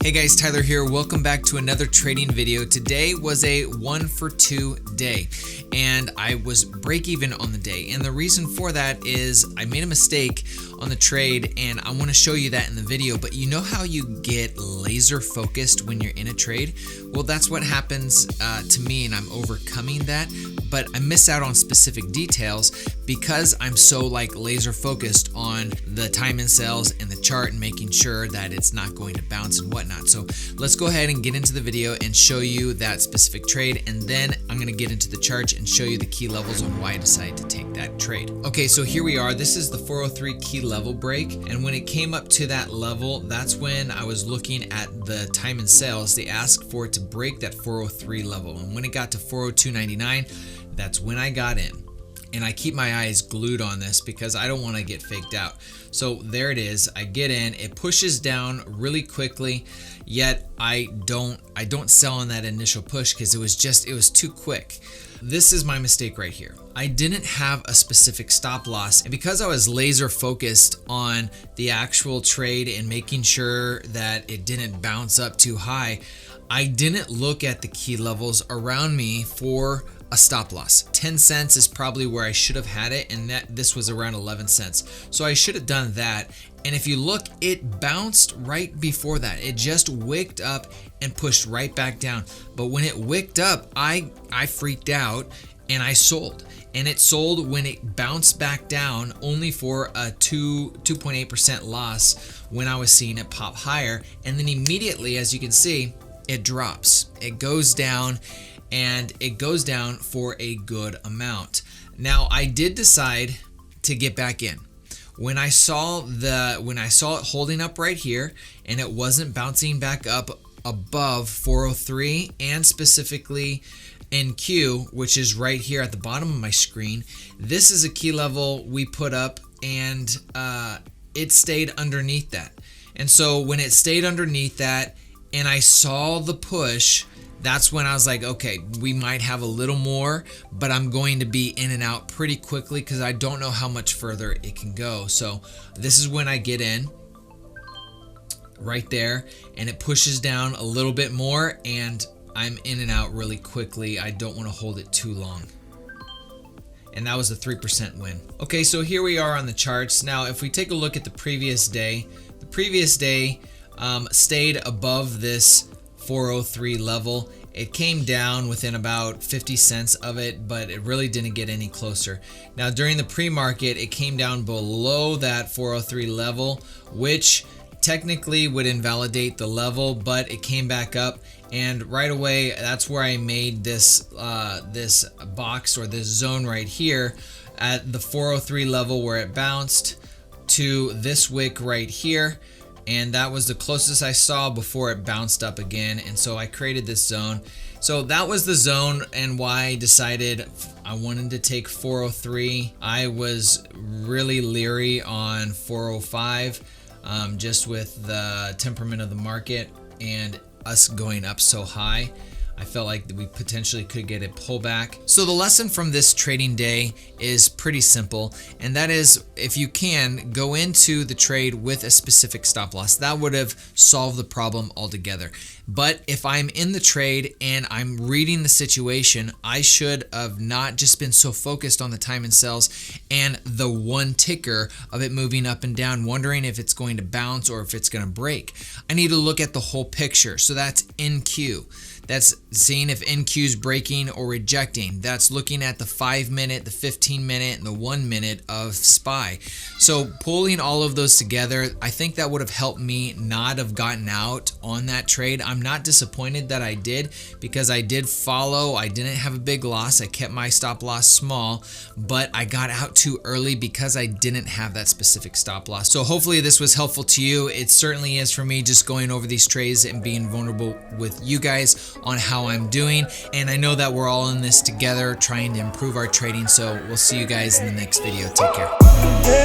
Hey guys, Tyler here. Welcome back to another trading video. Today was a 1 for 2 day and I was break even on the day. And the reason for that is I made a mistake on the trade and I want to show you that in the video. But you know how you get laser focused when you're in a trade? Well, that's what happens to me, and I'm overcoming that. But I miss out on specific details because I'm so laser focused on the time and sales and the chart and making sure that it's not going to bounce and whatnot. So let's go ahead and get into the video and show you that specific trade, and then I'm going to get into the chart and show you the key levels on why I decided to take that trade. Okay, so here we are. This is the 403 key level break, and when it came up to that level, that's when I was looking at the time and sales. They asked for it to break that 403 level, and when it got to 402.99, that's when I got in. And I keep my eyes glued on this because I don't want to get faked out. So there it is. I get in. It pushes down really quickly, yet I don't sell on that initial push because it was too quick. This is my mistake right here. I didn't have a specific stop loss, and because I was laser focused on the actual trade and making sure that it didn't bounce up too high, I didn't look at the key levels around me for a stop loss. 10 cents is probably where I should have had it, and this was around 11 cents. So I should have done that. And if you look, it bounced right before that. It just wicked up and pushed right back down. But when it wicked up, I freaked out and I sold. And it sold when it bounced back down, only for a 2.8% loss when I was seeing it pop higher. And then immediately, as you can see, it drops. It goes down, and it goes down for a good amount. Now, I did decide to get back in. When I saw it holding up right here and it wasn't bouncing back up above 403, and specifically NQ, which is right here at the bottom of my screen, this is a key level we put up, and it stayed underneath that. And so when it stayed underneath that and I saw the push, that's when I was like, okay, we might have a little more, but I'm going to be in and out pretty quickly because I don't know how much further it can go. So this is when I get in right there, and it pushes down a little bit more, and I'm in and out really quickly. I don't want to hold it too long. And that was a 3% win. Okay, so here we are on the charts. Now, if we take a look at the previous day stayed above this 403 level. It came down within about 50 cents of it, but it really didn't get any closer. Now, during the pre-market, it came down below that 403 level, which technically would invalidate the level, but it came back up, and right away, that's where I made this box, or this zone right here at the 403 level, where it bounced to this wick right here. And that was the closest I saw before it bounced up again. And so I created this zone. So that was the zone, and why I decided I wanted to take 403. I was really leery on 405, just with the temperament of the market and us going up so high. I felt like we potentially could get a pullback. So the lesson from this trading day is pretty simple, and that is, if you can, go into the trade with a specific stop loss. That would have solved the problem altogether. But if I'm in the trade and I'm reading the situation, I should have not just been so focused on the time and sales and the one ticker of it moving up and down, wondering if it's going to bounce or if it's going to break. I need to look at the whole picture. So that's NQ. That's seeing if NQ is breaking or rejecting. That's looking at the 5-minute, the 15-minute, and the 1-minute of SPY. So pulling all of those together, I think that would have helped me not have gotten out on that trade. I'm not disappointed that I did, because I did follow. I didn't have a big loss. I kept my stop loss small, but I got out too early because I didn't have that specific stop loss. So hopefully this was helpful to you. It certainly is for me, just going over these trades and being vulnerable with you guys on how I'm doing. And I know that we're all in this together, trying to improve our trading. So we'll see you guys in the next video. Take care.